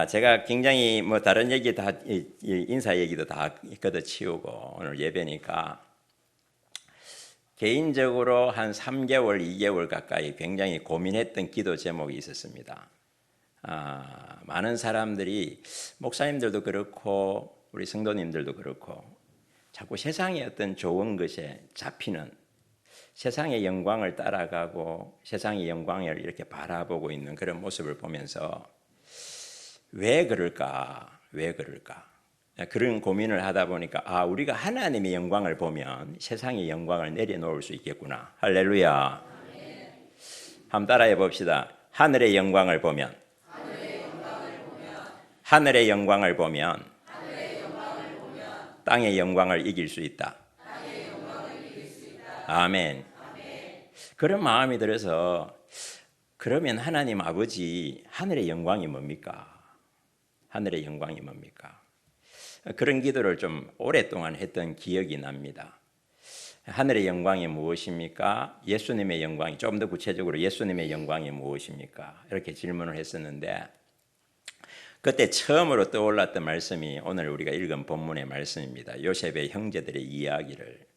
제가 굉장히 뭐 다른 얘기 다 인사 얘기도 다 걷어치우고 오늘 예배니까 개인적으로 한 3개월, 2개월 가까이 굉장히 고민했던 기도 제목이 있었습니다. 많은 사람들이 목사님들도 그렇고 우리 성도님들도 그렇고 자꾸 세상의 어떤 좋은 것에 잡히는 세상의 영광을 따라가고 세상의 영광을 이렇게 바라보고 있는 그런 모습을 보면서 왜 그럴까? 왜 그럴까? 그런 고민을 하다 보니까 우리가 하나님의 영광을 보면 세상의 영광을 내려놓을 수 있겠구나. 할렐루야. 한번 따라해 봅시다. 하늘의 영광을 보면 하늘의 영광을 보면 땅의 영광을 이길 수 있다. 아멘. 그런 마음이 들어서 그러면 하나님 아버지 하늘의 영광이 뭡니까? 하늘의 영광이 뭡니까? 그런 기도를 좀 오랫동안 했던 기억이 납니다. 하늘의 영광이 무엇입니까? 예수님의 영광이, 좀 더 구체적으로 예수님의 영광이 무엇입니까? 이렇게 질문을 했었는데 그때 처음으로 떠올랐던 말씀이 오늘 우리가 읽은 본문의 말씀입니다. 요셉의 형제들의 이야기를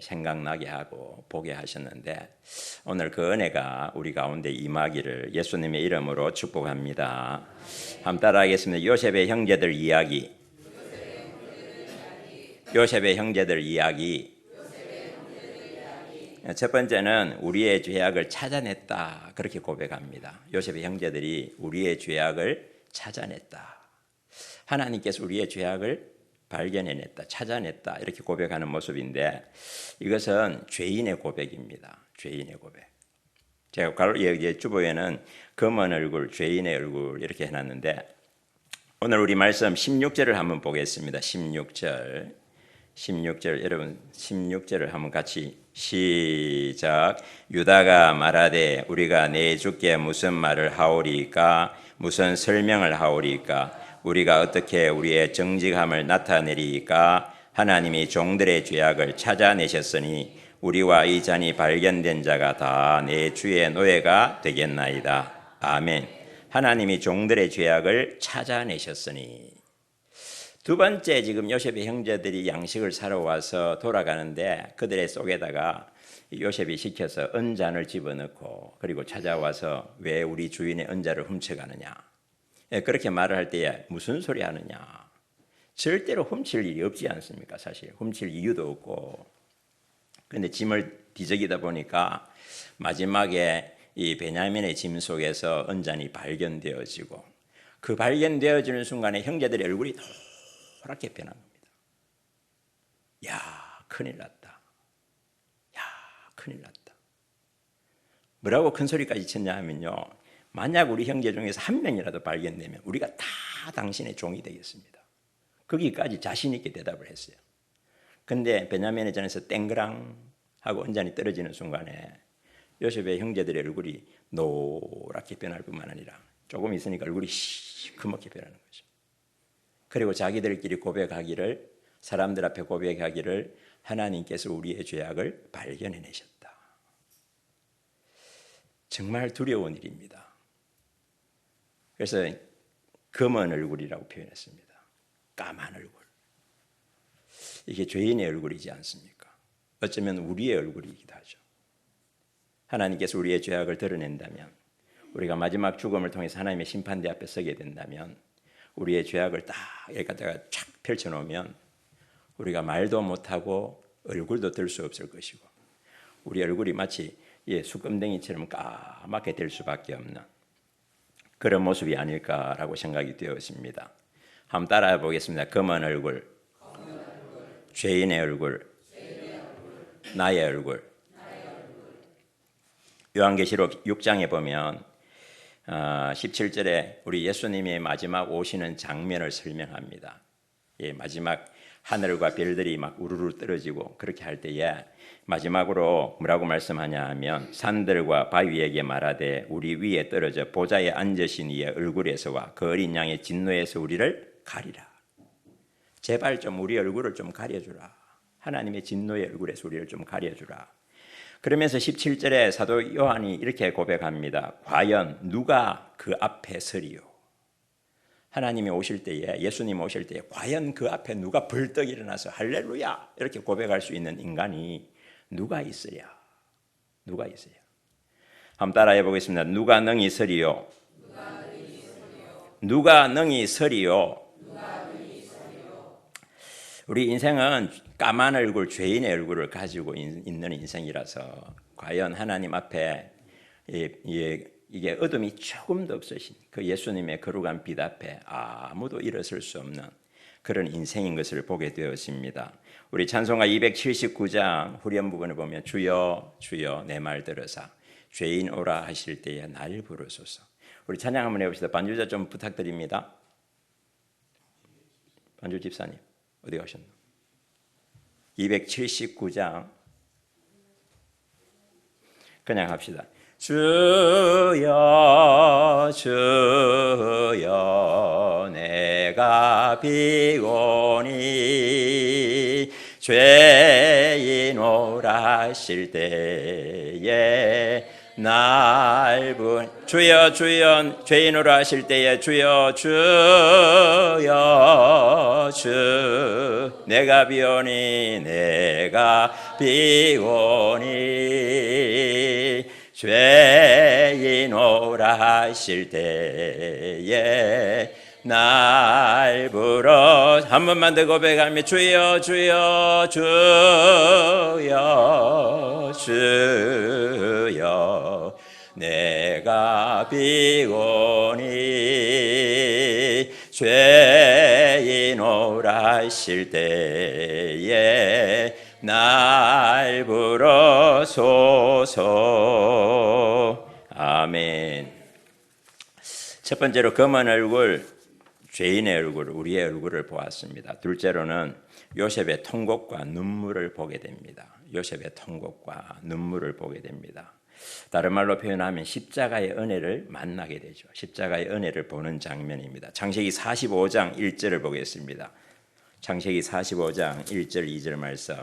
생각나게 하고 보게 하셨는데 오늘 그 은혜가 우리 가운데 임하기를 예수님의 이름으로 축복합니다. 한번 따라하겠습니다. 요셉의 형제들 이야기. 요셉의 형제들 이야기. 첫 번째는 우리의 죄악을 찾아냈다. 그렇게 고백합니다. 요셉의 형제들이 우리의 죄악을 찾아냈다. 하나님께서 우리의 죄악을 발견해냈다, 찾아냈다 이렇게 고백하는 모습인데 이것은 죄인의 고백입니다. 죄인의 고백. 제가 주보에는 검은 얼굴, 죄인의 얼굴 이렇게 해놨는데 오늘 우리 말씀 16절을 한번 보겠습니다. 16절 여러분 16절을 한번 같이 시작. 유다가 말하되 우리가 내 주께 무슨 말을 하오리까? 무슨 설명을 하오리까? 우리가 어떻게 우리의 정직함을 나타내리까? 하나님이 종들의 죄악을 찾아내셨으니 우리와 이 잔이 발견된 자가 다 내 주의 노예가 되겠나이다. 아멘. 하나님이 종들의 죄악을 찾아내셨으니. 두 번째, 지금 요셉의 형제들이 양식을 사러 와서 돌아가는데 그들의 속에다가 요셉이 시켜서 은잔을 집어넣고 그리고 찾아와서 왜 우리 주인의 은잔을 훔쳐가느냐, 그렇게 말을 할 때에 무슨 소리 하느냐, 절대로 훔칠 일이 없지 않습니까? 사실 훔칠 이유도 없고. 그런데 짐을 뒤적이다 보니까 마지막에 이 베냐민의 짐 속에서 은잔이 발견되어지고 그 발견되어지는 순간에 형제들의 얼굴이 노랗게 변한 겁니다. 야, 큰일 났다. 야, 큰일 났다. 뭐라고 큰 소리까지 쳤냐 하면요, 만약 우리 형제 중에서 한 명이라도 발견되면 우리가 다 당신의 종이 되겠습니다. 거기까지 자신 있게 대답을 했어요. 그런데 베냐민의 잔에서 땡그랑 하고 은잔이 떨어지는 순간에 요셉의 형제들의 얼굴이 노랗게 변할 뿐만 아니라 조금 있으니까 얼굴이 시커멓게 변하는 거죠. 그리고 자기들끼리 고백하기를, 사람들 앞에 고백하기를 하나님께서 우리의 죄악을 발견해내셨다. 정말 두려운 일입니다. 그래서 검은 얼굴이라고 표현했습니다. 까만 얼굴. 이게 죄인의 얼굴이지 않습니까? 어쩌면 우리의 얼굴이기도 하죠. 하나님께서 우리의 죄악을 드러낸다면, 우리가 마지막 죽음을 통해서 하나님의 심판대 앞에 서게 된다면 우리의 죄악을 딱 여기다가 쫙 펼쳐놓으면 우리가 말도 못하고 얼굴도 들 수 없을 것이고 우리 얼굴이 마치 수검댕이처럼 까맣게 될 수밖에 없는 그런 모습이 아닐까라고 생각이 되었습니다. 한번 따라해 보겠습니다. 검은 얼굴, 죄인의 얼굴, 나의 얼굴. 요한계시록 6장에 보면 17절에 우리 예수님의 마지막 오시는 장면을 설명합니다. 마지막 하늘과 별들이 막 우르르 떨어지고 그렇게 할 때에 마지막으로 뭐라고 말씀하냐 하면 산들과 바위에게 말하되 우리 위에 떨어져 보좌에 앉으신 이의 얼굴에서와 그 어린 양의 진노에서 우리를 가리라. 제발 좀 우리 얼굴을 좀 가려주라. 하나님의 진노의 얼굴에서 우리를 좀 가려주라. 그러면서 17절에 사도 요한이 이렇게 고백합니다. 과연 누가 그 앞에 서리요? 하나님이 오실 때에, 예수님 오실 때에 과연 그 앞에 누가 벌떡 일어나서 할렐루야 이렇게 고백할 수 있는 인간이 누가 있어야? 누가 있어야? 한번 따라해 보겠습니다. 누가 능히 서리요? 누가 능히 서리요? 우리 인생은 까만 얼굴, 죄인의 얼굴을 가지고 있는 인생이라서 과연 하나님 앞에 이게 어둠이 조금도 없으신 그 예수님의 거룩한 빛 앞에 아무도 일어설 수 없는 그런 인생인 것을 보게 되었습니다. 우리 찬송가 279장 후렴 부분을 보면 주여 주여 내 말 들으사 죄인 오라 하실 때에 날 부르소서. 우리 찬양 한번 해봅시다. 반주자 좀 부탁드립니다. 반주 집사님 어디 가셨나? 279장 그냥 합시다. 주여 주여 내가 비오니 죄인 오라 하실 때에 날 주여 주여 죄인 오라 하실 때에 주여 주여 주 내가 비오니 죄인 오라 하실 때에 날 불어 한 번만 더 고백하며 주여 주여 주여 주여 내가 비오니 죄인 오라 하실 때에 날 불어소서. 아멘. 첫 번째로 검은 얼굴, 죄인의 얼굴, 우리의 얼굴을 보았습니다. 둘째로는 요셉의 통곡과 눈물을 보게 됩니다. 요셉의 통곡과 눈물을 보게 됩니다. 다른 말로 표현하면 십자가의 은혜를 만나게 되죠. 십자가의 은혜를 보는 장면입니다. 창세기 45장 1절을 보겠습니다. 창세기 45장 1절 2절 말씀.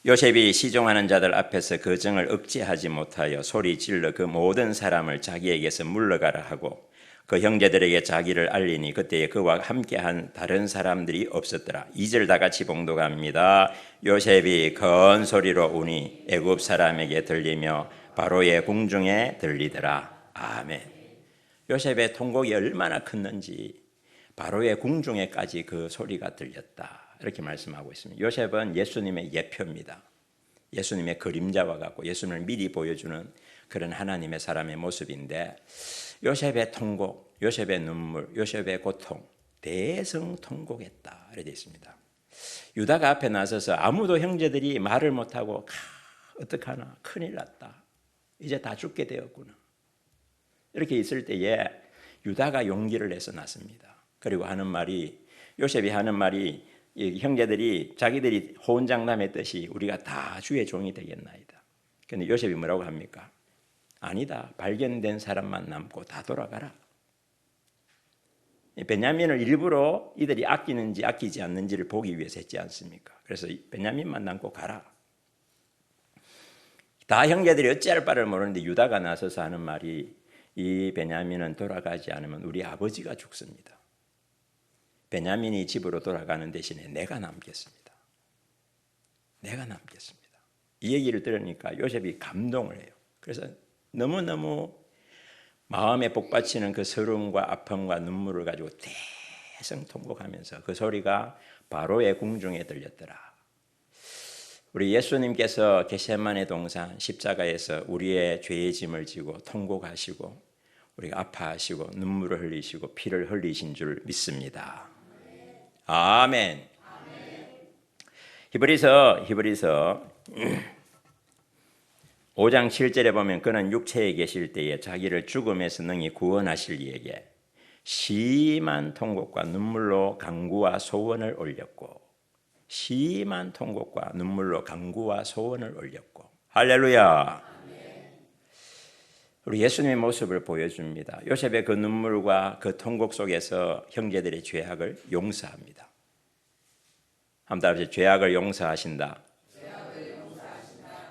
요셉이 시종하는 자들 앞에서 그 정을 억제하지 못하여 소리 질러 그 모든 사람을 자기에게서 물러가라 하고 그 형제들에게 자기를 알리니 그때에 그와 함께한 다른 사람들이 없었더라. 2절 다 같이 봉독합니다. 요셉이 큰 소리로 우니 애굽 사람에게 들리며 바로의 궁중에 들리더라. 아멘. 요셉의 통곡이 얼마나 컸는지 바로의 궁중에까지 그 소리가 들렸다. 이렇게 말씀하고 있습니다. 요셉은 예수님의 예표입니다. 예수님의 그림자와 같고 예수님을 미리 보여주는 그런 하나님의 사람의 모습인데 요셉의 통곡, 요셉의 눈물, 요셉의 고통, 대성통곡했다 이렇게 되어 있습니다. 유다가 앞에 나서서 아무도 형제들이 말을 못하고 어떡하나 큰일 났다. 이제 다 죽게 되었구나. 이렇게 있을 때에 유다가 용기를 내서 나섭니다. 그리고 하는 말이 요셉이 하는 말이 형제들이 자기들이 호언장담했듯이 우리가 다 주의 종이 되겠나이다. 그런데 요셉이 뭐라고 합니까? 아니다. 발견된 사람만 남고 다 돌아가라. 베냐민을 일부러 이들이 아끼는지 아끼지 않는지를 보기 위해서 했지 않습니까? 그래서 베냐민만 남고 가라. 다 형제들이 어찌할 바를 모르는데 유다가 나서서 하는 말이 이 베냐민은 돌아가지 않으면 우리 아버지가 죽습니다. 베냐민이 집으로 돌아가는 대신에 내가 남겠습니다. 내가 남겠습니다. 이 얘기를 들으니까 요셉이 감동을 해요. 그래서 너무너무 마음에 복받치는 그 서름과 아픔과 눈물을 가지고 대성통곡하면서 그 소리가 바로의 궁중에 들렸더라. 우리 예수님께서 겟세마네 동산 십자가에서 우리의 죄의 짐을 지고 통곡하시고 우리가 아파하시고 눈물을 흘리시고 피를 흘리신 줄 믿습니다. 아멘. 히브리서 5장 7절에 보면 그는 육체에 계실 때에 자기를 죽음에서 능히 구원하실 이에게 심한 통곡과 눈물로 간구와 소원을 올렸고 심한 통곡과 눈물로 간구와 소원을 올렸고 할렐루야. 우리 예수님의 모습을 보여줍니다. 요셉의 그 눈물과 그 통곡 속에서 형제들의 죄악을 용서합니다. 한번 따라해보세요. 죄악을 용서하신다.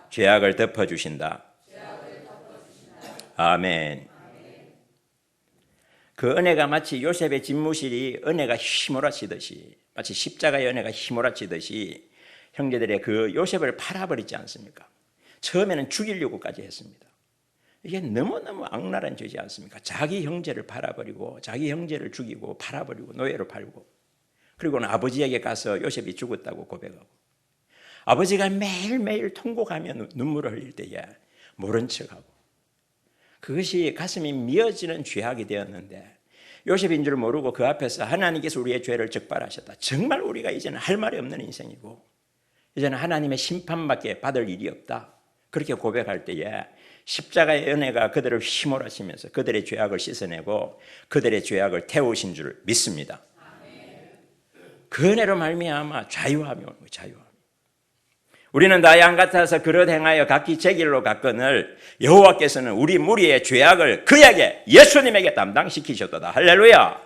죄악을 덮어주신다. 아멘. 그 은혜가 마치 요셉의 집무실이 은혜가 휘몰아치듯이, 마치 십자가의 은혜가 휘몰아치듯이 형제들의 그 요셉을 팔아버리지 않습니까? 처음에는 죽이려고까지 했습니다. 이게 너무너무 악랄한 죄지 않습니까? 자기 형제를 팔아버리고, 자기 형제를 죽이고 팔아버리고 노예로 팔고, 그리고는 아버지에게 가서 요셉이 죽었다고 고백하고, 아버지가 매일매일 통곡하며 눈물을 흘릴 때에 모른 척하고, 그것이 가슴이 미어지는 죄악이 되었는데, 요셉인 줄 모르고 그 앞에서 하나님께서 우리의 죄를 적발하셨다. 정말 우리가 이제는 할 말이 없는 인생이고 이제는 하나님의 심판밖에 받을 일이 없다. 그렇게 고백할 때에 십자가의 은혜가 그들을 휘몰아치면서 그들의 죄악을 씻어내고 그들의 죄악을 태우신 줄 믿습니다. 그 은혜로 말미암아 자유함이 오는 거예요. 자유함. 우리는 나의 양 같아서 그릇 행하여 각기 제 길로 갔거늘 여호와께서는 우리 무리의 죄악을 그에게, 예수님에게 담당시키셨도다. 할렐루야.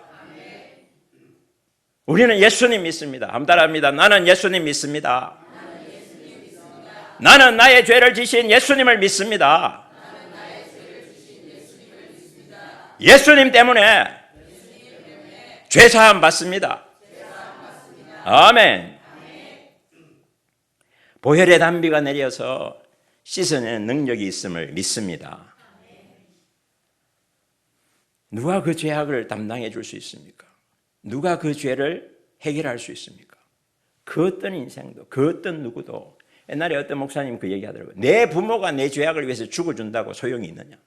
우리는 예수님 믿습니다. 한번 따라합니다. 나는 예수님 믿습니다. 나는 나의 죄를 지신 예수님을 믿습니다. 예수님 때문에 죄사함 받습니다. 아멘. 보혈의 단비가 내려서 씻어내는 능력이 있음을 믿습니다. 누가 그 죄악을 담당해 줄 수 있습니까? 누가 그 죄를 해결할 수 있습니까? 그 어떤 인생도, 그 어떤 누구도. 옛날에 어떤 목사님 그 얘기하더라고요. 내 부모가 내 죄악을 위해서 죽어준다고 소용이 있느냐?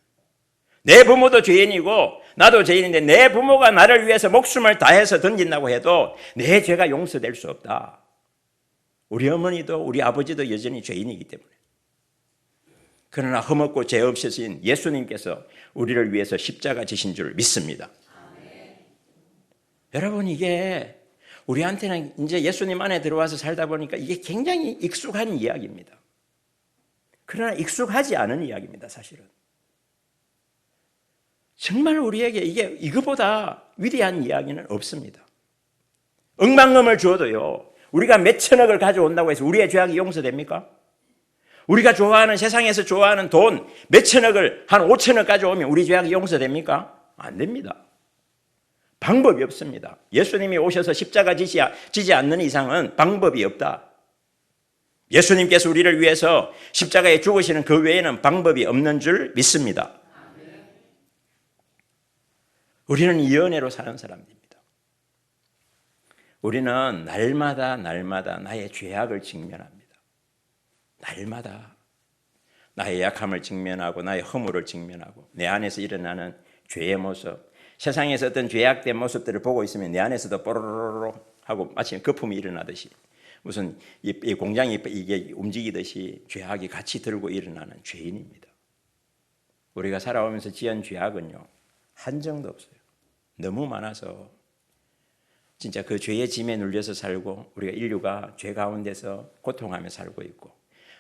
내 부모도 죄인이고 나도 죄인인데 내 부모가 나를 위해서 목숨을 다해서 던진다고 해도 내 죄가 용서될 수 없다. 우리 어머니도 우리 아버지도 여전히 죄인이기 때문에. 그러나 흠없고 죄 없으신 예수님께서 우리를 위해서 십자가 지신 줄 믿습니다. 여러분, 이게 우리한테는 이제 예수님 안에 들어와서 살다 보니까 이게 굉장히 익숙한 이야기입니다. 그러나 익숙하지 않은 이야기입니다, 사실은. 정말 우리에게 이거보다 위대한 이야기는 없습니다. 억만금을 주어도요, 우리가 몇 천억을 가져온다고 해서 우리의 죄악이 용서됩니까? 우리가 좋아하는, 세상에서 좋아하는 돈 몇 천억을, 한 5천억 가져오면 우리 죄악이 용서됩니까? 안 됩니다. 방법이 없습니다. 예수님이 오셔서 십자가 지지 않는 이상은 방법이 없다. 예수님께서 우리를 위해서 십자가에 죽으시는 그 외에는 방법이 없는 줄 믿습니다. 우리는 이 은혜로 사는 사람입니다. 우리는 날마다 나의 죄악을 직면합니다. 날마다 나의 약함을 직면하고 나의 허물을 직면하고 내 안에서 일어나는 죄의 모습, 세상에서 어떤 죄악된 모습들을 보고 있으면 내 안에서도 뽀로로로 하고 마치 거품이 일어나듯이 무슨 이 공장이 이게 움직이듯이 죄악이 같이 들고 일어나는 죄인입니다. 우리가 살아오면서 지은 죄악은요, 한정도 없어요. 너무 많아서 진짜 그 죄의 짐에 눌려서 살고 우리가 인류가 죄 가운데서 고통하며 살고 있고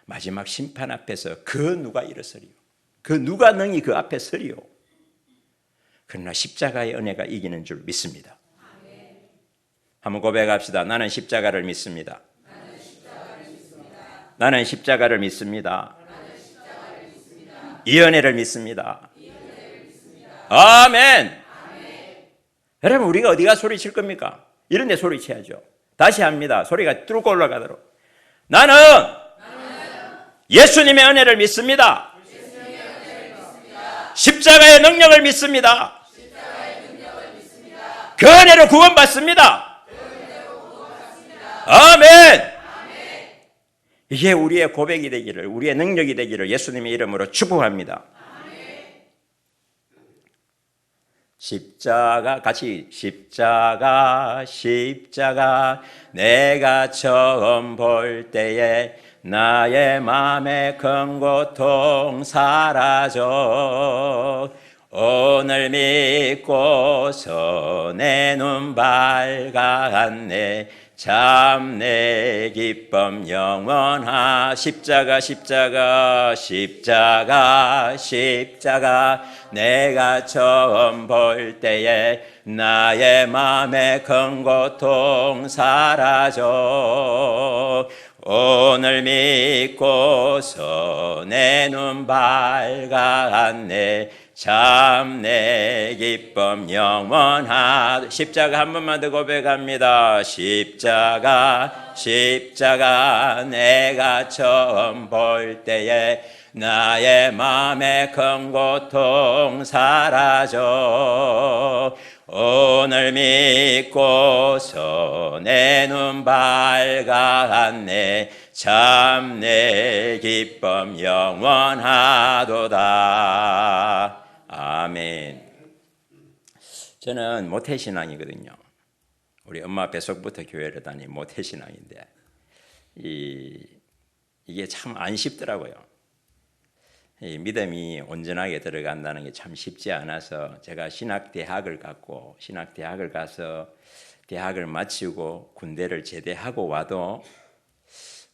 마지막 심판 앞에서 그 누가 일어서리요? 그 누가 능히 그 앞에 서리요? 그러나 십자가의 은혜가 이기는 줄 믿습니다. 한번 고백합시다. 나는 십자가를 믿습니다. 나는 십자가를 믿습니다. 이 은혜를 믿습니다. 아멘. 여러분, 우리가 어디가 소리칠 겁니까? 이런 데 소리쳐야죠. 다시 합니다. 소리가 뚫고 올라가도록. 나는 예수님의 은혜를 믿습니다. 십자가의 능력을 믿습니다. 그 은혜로 구원받습니다. 아멘. 이게 우리의 고백이 되기를, 우리의 능력이 되기를 예수님의 이름으로 축복합니다. 십자가, 같이 십자가 내가 처음 볼 때에 나의 마음의 큰 고통 사라져 오늘 믿고서 내 눈 밝았네 참 내 기쁨 영원하. 십자가 내가 처음 볼 때에 나의 마음의 큰 고통 사라져 오늘 믿고서 내 눈 밝았네 참 내 기쁨 영원하도. 십자가 한 번만 더 고백합니다. 십자가 내가 처음 볼 때에 나의 맘에 큰 고통 사라져. 오늘 믿고서 내 눈 밝았네. 참 내 기쁨 영원하도다. 아멘. 저는 모태신앙이거든요. 우리 엄마 뱃속부터 교회를 다닌 모태신앙인데 이게 참 안 쉽더라고요. 이 믿음이 온전하게 들어간다는 게 참 쉽지 않아서 제가 신학대학을 가서 대학을 마치고 군대를 제대하고 와도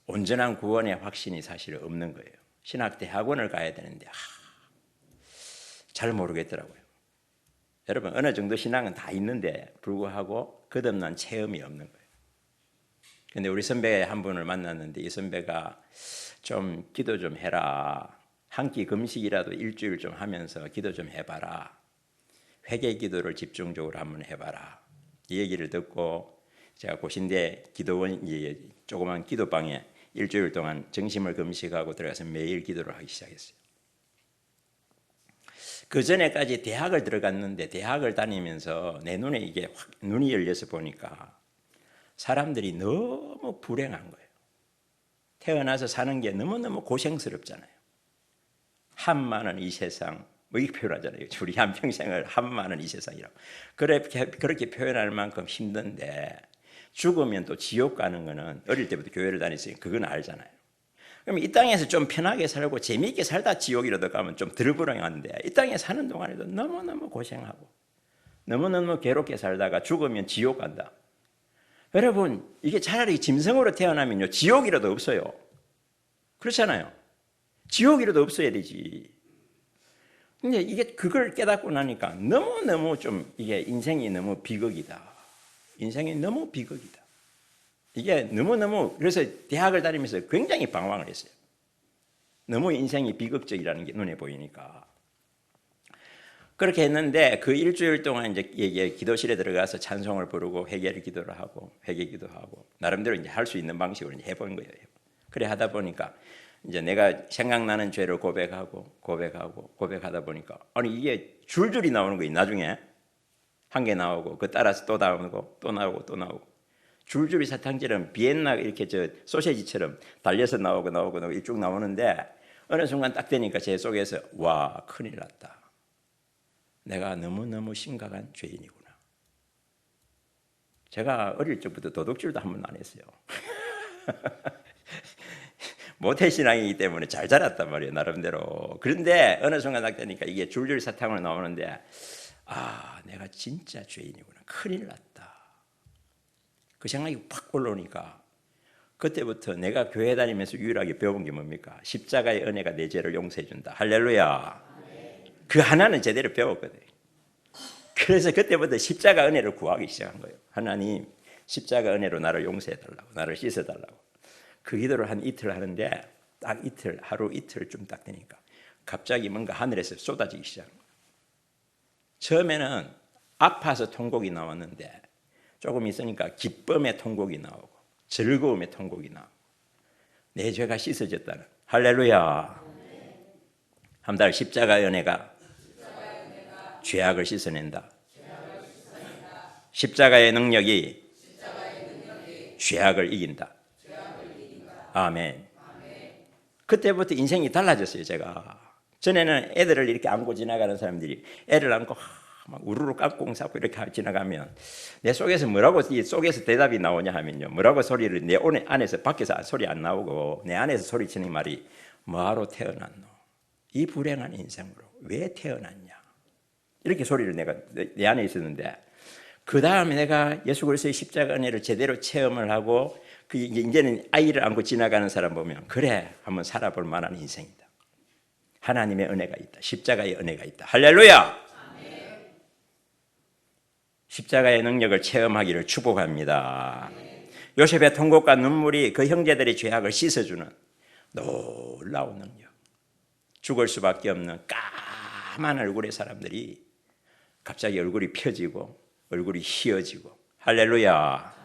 온전한 구원의 확신이 사실 없는 거예요. 신학대학원을 가야 되는데 잘 모르겠더라고요. 여러분 어느 정도 신앙은 다 있는데 불구하고 거듭난 체험이 없는 거예요. 근데 우리 선배 한 분을 만났는데 이 선배가 좀 기도 좀 해라. 한 끼 금식이라도 일주일 좀 하면서 기도 좀 해봐라. 회개 기도를 집중적으로 한번 해봐라. 이 얘기를 듣고 제가 고신대 기도원 조그만 기도방에 일주일 동안 정심을 금식하고 들어가서 매일 기도를 하기 시작했어요. 그 전에까지 대학을 들어갔는데 대학을 다니면서 내 눈에 이게 확 눈이 열려서 보니까 사람들이 너무 불행한 거예요. 태어나서 사는 게 너무너무 고생스럽잖아요. 한많은 이 세상, 뭐 이렇게 표현하잖아요. 우리 한평생을 한많은 이 세상이라고. 그렇게 표현할 만큼 힘든데 죽으면 또 지옥 가는 거는 어릴 때부터 교회를 다녔으니까 그건 알잖아요. 그럼 이 땅에서 좀 편하게 살고 재미있게 살다 지옥이라도 가면 좀 덜 불행한데 이 땅에 사는 동안에도 너무너무 고생하고 너무너무 괴롭게 살다가 죽으면 지옥 간다. 여러분 이게 차라리 짐승으로 태어나면요 지옥이라도 없어요. 그렇잖아요. 지옥이라도 없어야 되지. 근데 이게 그걸 깨닫고 나니까 너무너무 좀 이게 인생이 너무 비극이다. 인생이 너무 비극이다. 이게 너무너무 그래서 대학을 다니면서 굉장히 방황을 했어요. 너무 인생이 비극적이라는 게 눈에 보이니까. 그렇게 했는데 그 일주일 동안 이제 기도실에 들어가서 찬송을 부르고 회개 기도를 하고 나름대로 이제 할 수 있는 방식으로 이제 해본 거예요. 그래 하다 보니까 이제 내가 생각나는 죄를 고백하다 보니까 아니 이게 줄줄이 나오는 거예요. 나중에 한 개 나오고 그 따라서 또 나오고 또 나오고 줄줄이 사탕처럼 비엔나 이렇게 저 소시지처럼 달려서 나오고 쭉 나오는데 어느 순간 딱 되니까 제 속에서 와 큰일 났다. 내가 너무너무 심각한 죄인이구나. 제가 어릴 적부터 도둑질도 한 번도 안 했어요. 모태신앙이기 때문에 잘 자랐단 말이에요. 나름대로. 그런데 어느 순간 딱 되니까 이게 줄줄 사탕으로 나오는데 내가 진짜 죄인이구나. 큰일 났다. 그 생각이 팍 올라오니까 그때부터 내가 교회 다니면서 유일하게 배운 게 뭡니까? 십자가의 은혜가 내 죄를 용서해 준다. 할렐루야. 그 하나는 제대로 배웠거든요. 그래서 그때부터 십자가 은혜를 구하기 시작한 거예요. 하나님 십자가 은혜로 나를 용서해 달라고, 나를 씻어 달라고. 그 기도를 한 이틀 하는데 딱 하루 이틀 딱 되니까 갑자기 뭔가 하늘에서 쏟아지기 시작한 거예요. 처음에는 아파서 통곡이 나왔는데 조금 있으니까 기쁨의 통곡이 나오고 즐거움의 통곡이 나오고 내 죄가 씻어졌다는 할렐루야. 한 달 십자가의 은혜가 죄악을 씻어낸다. 십자가의 능력이 죄악을 이긴다. 아멘. 그때부터 인생이 달라졌어요. 제가 전에는 애들을 이렇게 안고 지나가는 사람들이 애를 안고 막 우르르 깍꿍 잡고 이렇게 지나가면 내 속에서 뭐라고 이 속에서 대답이 나오냐 하면요, 뭐라고 소리를 내 안에서 밖에서 소리 안 나오고 내 안에서 소리치는 말이 뭐하러 태어났노? 이 불행한 인생으로 왜 태어났냐? 이렇게 소리를 내가 내 안에 있었는데 그 다음에 내가 예수 그리스도의 십자가 은혜를 제대로 체험을 하고 이제는 아이를 안고 지나가는 사람 보면 그래 한번 살아볼 만한 인생이다. 하나님의 은혜가 있다. 십자가의 은혜가 있다. 할렐루야. 아멘. 십자가의 능력을 체험하기를 축복합니다. 요셉의 통곡과 눈물이 그 형제들의 죄악을 씻어주는 놀라운 능력. 죽을 수밖에 없는 까만 얼굴의 사람들이 갑자기 얼굴이 펴지고 얼굴이 희어지고 할렐루야.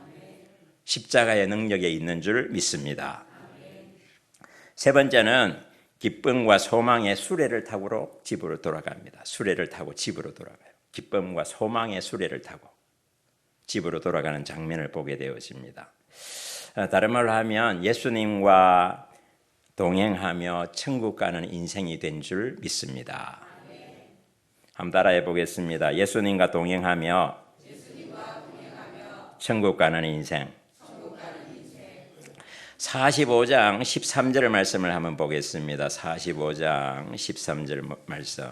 십자가의 능력에 있는 줄 믿습니다. 세 번째는 기쁨과 소망의 수레를 타고 집으로 돌아갑니다. 수레를 타고 집으로 돌아가요. 기쁨과 소망의 수레를 타고 집으로 돌아가는 장면을 보게 되어집니다. 다른 말로 하면 예수님과 동행하며 천국 가는 인생이 된 줄 믿습니다. 한번 따라해 보겠습니다. 예수님과 동행하며 천국 가는 인생. 45장 13절 말씀을 한번 보겠습니다. 45장 13절 말씀.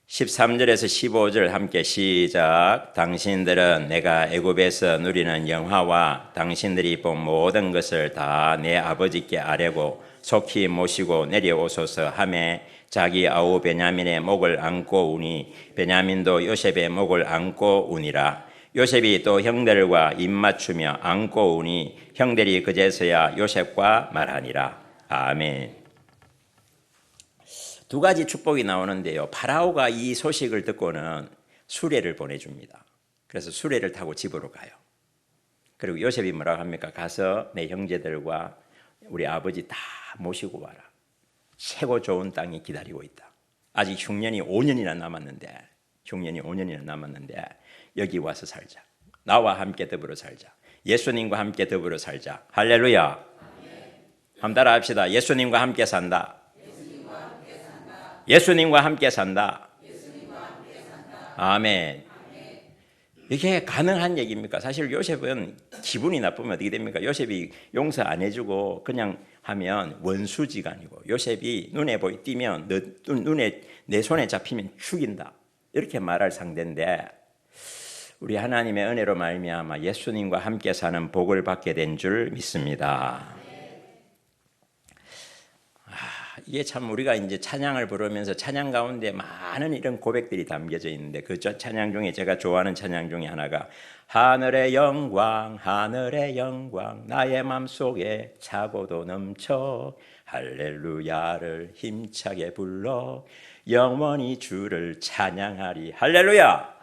13절에서 15절 함께 시작. 당신들은 내가 애굽에서 누리는 영화와 당신들이 본 모든 것을 다 내 아버지께 아뢰고 속히 모시고 내려오소서 하매 자기 아우 베냐민의 목을 안고 우니 베냐민도 요셉의 목을 안고 우니라. 요셉이 또 형들과 입맞추며 안고 우니 형들이 그제서야 요셉과 말하니라. 아멘. 두 가지 축복이 나오는데요. 파라오가 이 소식을 듣고는 수레를 보내줍니다. 그래서 수레를 타고 집으로 가요. 그리고 요셉이 뭐라고 합니까? 가서 내 형제들과 우리 아버지 다 모시고 와라. 최고 좋은 땅이 기다리고 있다. 아직 흉년이 5년이나 남았는데 여기 와서 살자. 나와 함께 더불어 살자. 예수님과 함께 더불어 살자. 할렐루야. 한번 따라 합시다. 예수님과 함께 산다. 예수님과 함께 산다. 아멘. 이게 가능한 얘기입니까? 사실 요셉은 기분이 나쁘면 어떻게 됩니까? 요셉이 용서 안 해주고 그냥 하면 원수지간이고 요셉이 눈에 띄면 눈에 내 손에 잡히면 죽인다. 이렇게 말할 상대인데 우리 하나님의 은혜로 말미암아 예수님과 함께 사는 복을 받게 된 줄 믿습니다. 이게 참 우리가 이제 찬양을 부르면서 찬양 가운데 많은 이런 고백들이 담겨져 있는데 그 찬양 중에 제가 좋아하는 찬양 중에 하나가 하늘의 영광 나의 맘속에 차고도 넘쳐 할렐루야를 힘차게 불러 영원히 주를 찬양하리. 할렐루야.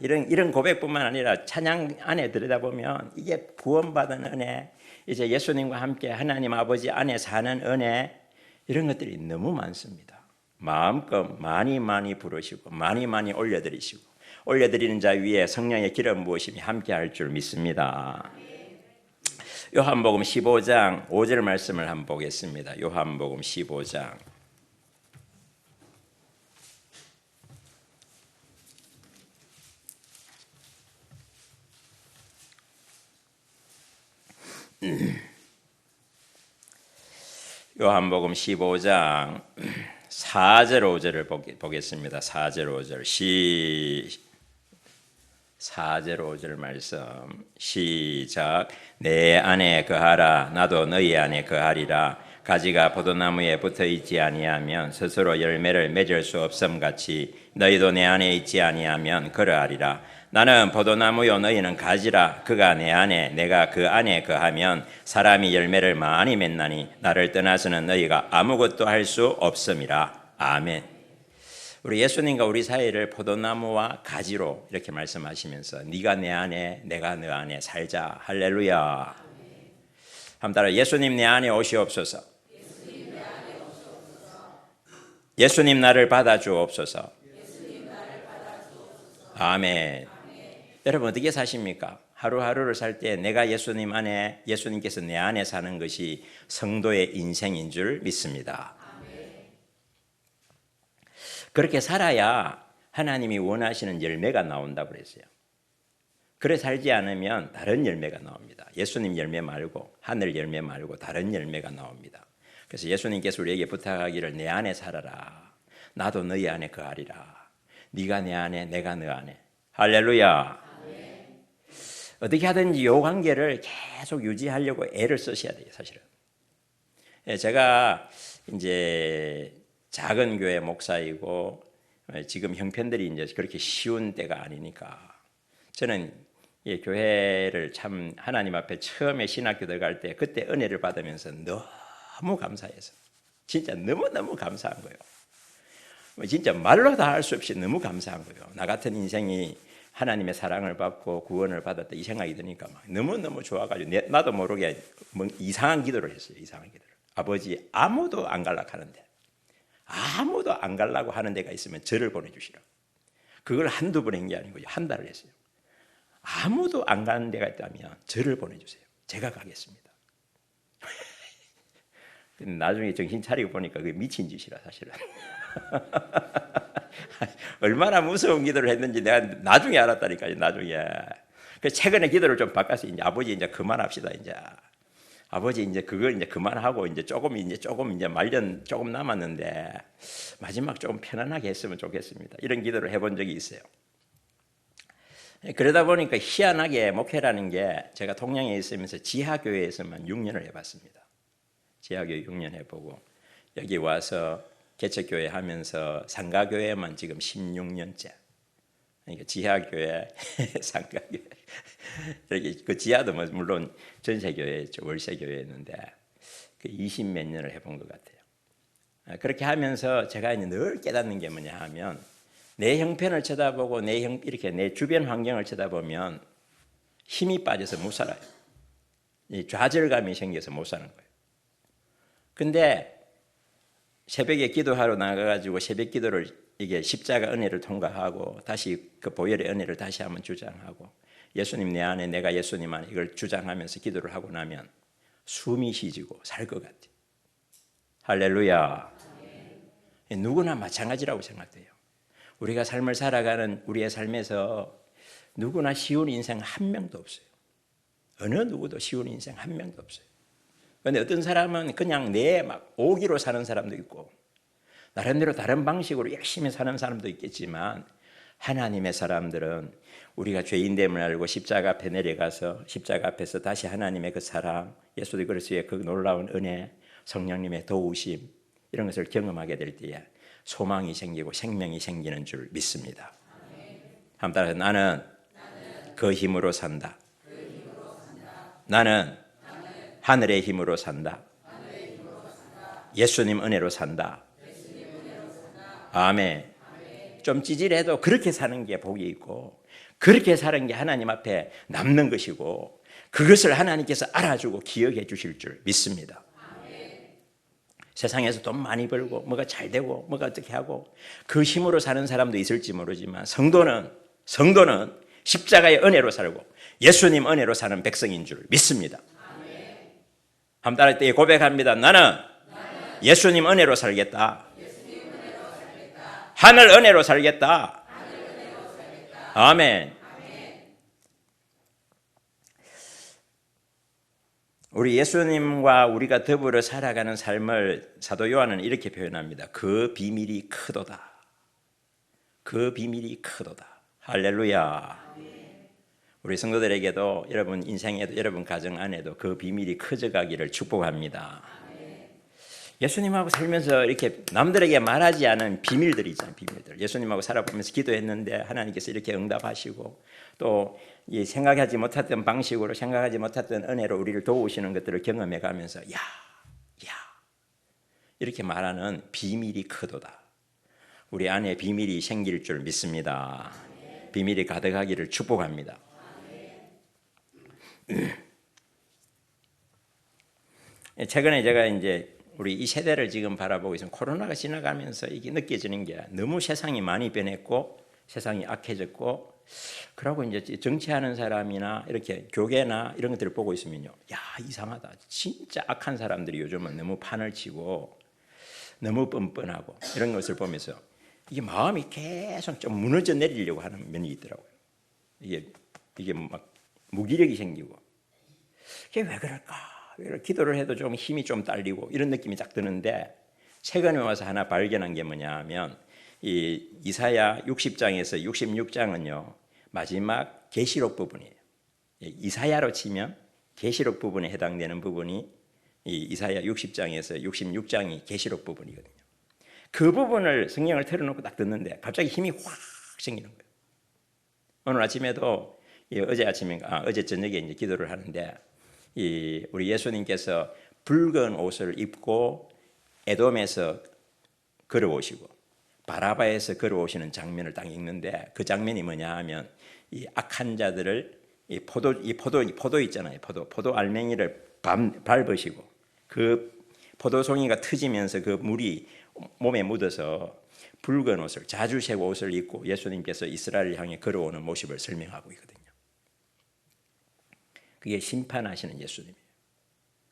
이런 고백뿐만 아니라 찬양 안에 들여다보면 이게 구원받은 은혜, 이제 예수님과 함께 하나님 아버지 안에 사는 은혜, 이런 것들이 너무 많습니다. 마음껏 많이 부르시고 많이 올려드리는 자 위에 성령의 기름 부으심이 함께 할 줄 믿습니다. 요한복음 15장 5절 말씀을 한번 보겠습니다. 요한복음 15장 요한복음 15장 4절 5절을 보겠습니다. 4절 5절 말씀 시작. 내 안에 거하라 나도 너희 안에 거하리라. 가지가 포도나무에 붙어 있지 아니하면 스스로 열매를 맺을 수 없음 같이 너희도 내 안에 있지 아니하면 그러하리라. 나는 포도나무요 너희는 가지라. 그가 내 안에 내가 그 안에 거하면 사람이 열매를 많이 맺나니 나를 떠나서는 너희가 아무것도 할 수 없음이라. 아멘. 우리 예수님과 우리 사이를 포도나무와 가지로 이렇게 말씀하시면서 네가 내 안에 내가 너 안에 살자. 할렐루야. 한번 따라 예수님 내 안에 오시옵소서. 예수님 나를 받아주옵소서. 아멘. 여러분 어떻게 사십니까? 하루하루를 살 때 내가 예수님 안에, 예수님께서 내 안에 사는 것이 성도의 인생인 줄 믿습니다. 그렇게 살아야 하나님이 원하시는 열매가 나온다고 그랬어요. 그래 살지 않으면 다른 열매가 나옵니다. 예수님 열매 말고 하늘 열매 말고 다른 열매가 나옵니다. 그래서 예수님께서 우리에게 부탁하기를 내 안에 살아라. 나도 너희 안에 거하리라. 네가 내 안에 내가 너 안에. 할렐루야. 어떻게 하든지 이 관계를 계속 유지하려고 애를 쓰셔야 돼요, 사실은. 제가 이제 작은 교회 목사이고 지금 형편들이 이제 그렇게 쉬운 때가 아니니까 저는 예, 교회를 참 하나님 앞에 처음에 신학교 들어갈 때 그때 은혜를 받으면서 너무 감사해서 진짜 너무너무 감사한 거예요. 진짜 말로 다 할 수 없이 너무 감사한 거예요. 나 같은 인생이 하나님의 사랑을 받고 구원을 받았다 이 생각이 드니까 막 너무너무 좋아가지고 나도 모르게 뭐 이상한 기도를 했어요. 이상한 기도를. 아버지 아무도 안 갈라고 하는데 아무도 안 가려고 하는 데가 있으면 저를 보내주시라. 그걸 한두 번 한 게 아니고 한 달을 했어요. 아무도 안 가는 데가 있다면 저를 보내주세요. 제가 가겠습니다. 근데 나중에 정신 차리고 보니까 그게 미친 짓이라 사실은. 얼마나 무서운 기도를 했는지 내가 나중에 알았다니까요. 나중에. 그 최근에 기도를 좀 바꿔서 이제 아버지 이제 그만합시다. 이제 아버지 이제 그걸 이제 그만하고 이제 조금 이제 말년 조금 남았는데 마지막 조금 편안하게 했으면 좋겠습니다. 이런 기도를 해본 적이 있어요. 그러다 보니까 희한하게 목회라는 게 제가 통영에 있으면서 지하교회에서만 6년을 해봤습니다. 지하교회 6년 해보고 여기 와서 개척교회 하면서 상가교회만 지금 16년째. 그러니까 지하교회, 상가교회. 이렇게 그 지하도 물론 전세교회였죠. 월세교회였는데 그 20몇 년을 해본 것 같아요. 그렇게 하면서 제가 이제 늘 깨닫는 게 뭐냐 하면 내 형편을 쳐다보고 이렇게 내 주변 환경을 쳐다보면 힘이 빠져서 못 살아요. 이 좌절감이 생겨서 못 사는 거예요. 근데 새벽에 기도하러 나가가지고 새벽 기도를 이게 십자가 은혜를 통과하고 다시 그 보혈의 은혜를 다시 한번 주장하고 예수님 내 안에 내가 예수님 안에 이걸 주장하면서 기도를 하고 나면 숨이 쉬지고 살 것 같아요. 할렐루야. 누구나 마찬가지라고 생각돼요. 우리가 삶을 살아가는 우리의 삶에서 누구나 쉬운 인생 한 명도 없어요. 어느 누구도 쉬운 인생 한 명도 없어요. 그런데 어떤 사람은 그냥 내 막 오기로 사는 사람도 있고 나름대로 다른 방식으로 열심히 사는 사람도 있겠지만 하나님의 사람들은 우리가 죄인됨을 알고 십자가 앞에 내려가서 십자가 앞에서 다시 하나님의 그 사랑, 예수 그리스도의 그 놀라운 은혜, 성령님의 도우심 이런 것을 경험하게 될 때에 소망이 생기고 생명이 생기는 줄 믿습니다. 한번 따라서 나는 그 힘으로 산다. 나는 하늘의 힘으로 산다. 예수님 은혜로 산다. 아멘. 좀 찌질해도 그렇게 사는 게 복이 있고 그렇게 사는 게 하나님 앞에 남는 것이고 그것을 하나님께서 알아주고 기억해 주실 줄 믿습니다. 세상에서 돈 많이 벌고 뭐가 잘 되고 뭐가 어떻게 하고 그 힘으로 사는 사람도 있을지 모르지만 성도는 십자가의 은혜로 살고 예수님 은혜로 사는 백성인 줄 믿습니다. 한 달 때 고백합니다. 나는 예수님 은혜로 살겠다. 하늘 은혜로 살겠다. 아멘. 우리 예수님과 우리가 더불어 살아가는 삶을 사도 요한은 이렇게 표현합니다. 그 비밀이 크도다. 그 비밀이 크도다. 할렐루야. 우리 성도들에게도 여러분 인생에도 여러분 가정 안에도 그 비밀이 커져가기를 축복합니다. 예수님하고 살면서 이렇게 남들에게 말하지 않은 비밀들이 있잖아요. 비밀들. 예수님하고 살아보면서 기도했는데 하나님께서 이렇게 응답하시고 또 생각하지 못했던 방식으로 생각하지 못했던 은혜로 우리를 도우시는 것들을 경험해 가면서 야 이렇게 말하는 비밀이 크도다. 우리 안에 비밀이 생길 줄 믿습니다. 비밀이 가득하기를 축복합니다. 최근에 제가 이제 우리 이 세대를 지금 바라보고 있으면 코로나가 지나가면서 이게 느껴지는 게 너무 세상이 많이 변했고 세상이 악해졌고 그러고 이제 정치하는 사람이나 이렇게 교계나 이런 것들을 보고 있으면요. 야, 이상하다. 진짜 악한 사람들이 요즘은 너무 판을 치고 너무 뻔뻔하고 이런 것을 보면서 이게 마음이 계속 좀 무너져 내리려고 하는 면이 있더라고요. 이게 막 무기력이 생기고 이게 왜 그럴까? 기도를 해도 좀 힘이 좀 딸리고 이런 느낌이 딱 드는데 최근에 와서 하나 발견한 게 뭐냐 하면 이 이사야 60장에서 66장은요 마지막 계시록 부분이에요. 이사야로 치면 계시록 부분에 해당되는 부분이 이 이사야 60장에서 66장이 계시록 부분이거든요. 그 부분을 성경을 틀어놓고 딱 듣는데 갑자기 힘이 확 생기는 거예요. 오늘 아침에도 어제 아침인가 어제 저녁에 이제 기도를 하는데 우리 예수님께서 붉은 옷을 입고 에돔에서 걸어오시고 바라바에서 걸어오시는 장면을 딱 읽는데 그 장면이 뭐냐 하면 이 악한 자들을 포도 있잖아요. 포도 알맹이를 밟으시고 그 포도송이가 터지면서 그 물이 몸에 묻어서 붉은 옷을 자주색 옷을 입고 예수님께서 이스라엘을 향해 걸어오는 모습을 설명하고 있거든요. 그게 심판하시는 예수님이에요.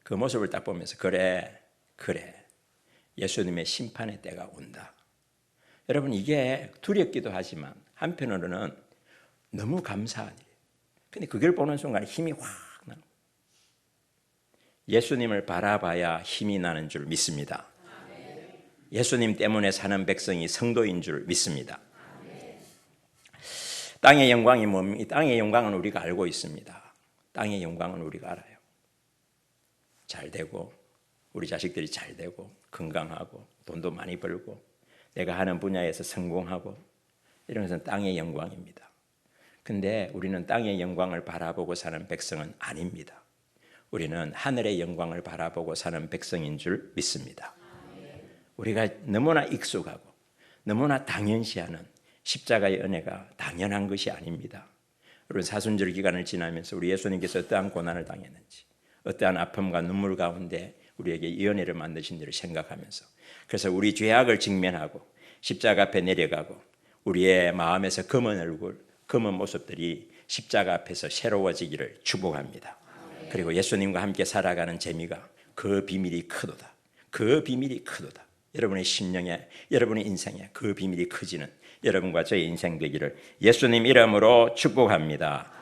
그 모습을 딱 보면서 그래 예수님의 심판의 때가 온다. 여러분 이게 두렵기도 하지만 한편으로는 너무 감사한 일이에요. 근데 그걸 보는 순간 힘이 확 나요. 예수님을 바라봐야 힘이 나는 줄 믿습니다. 예수님 때문에 사는 백성이 성도인 줄 믿습니다. 땅의 영광이 뭡니까? 땅의 영광은 우리가 알고 있습니다. 땅의 영광은 우리가 알아요. 잘 되고 우리 자식들이 잘 되고 건강하고 돈도 많이 벌고 내가 하는 분야에서 성공하고 이런 것은 땅의 영광입니다. 근데 우리는 땅의 영광을 바라보고 사는 백성은 아닙니다. 우리는 하늘의 영광을 바라보고 사는 백성인 줄 믿습니다. 우리가 너무나 익숙하고 너무나 당연시하는 십자가의 은혜가 당연한 것이 아닙니다. 여러분 사순절 기간을 지나면서 우리 예수님께서 어떠한 고난을 당했는지 어떠한 아픔과 눈물 가운데 우리에게 이 은혜를 만드신 일을 생각하면서 그래서 우리 죄악을 직면하고 십자가 앞에 내려가고 우리의 마음에서 검은 얼굴, 검은 모습들이 십자가 앞에서 새로워지기를 축복합니다. 그리고 예수님과 함께 살아가는 재미가 그 비밀이 크도다. 그 비밀이 크도다. 여러분의 심령에, 여러분의 인생에 그 비밀이 커지는 여러분과 저의 인생 되기를 예수님 이름으로 축복합니다.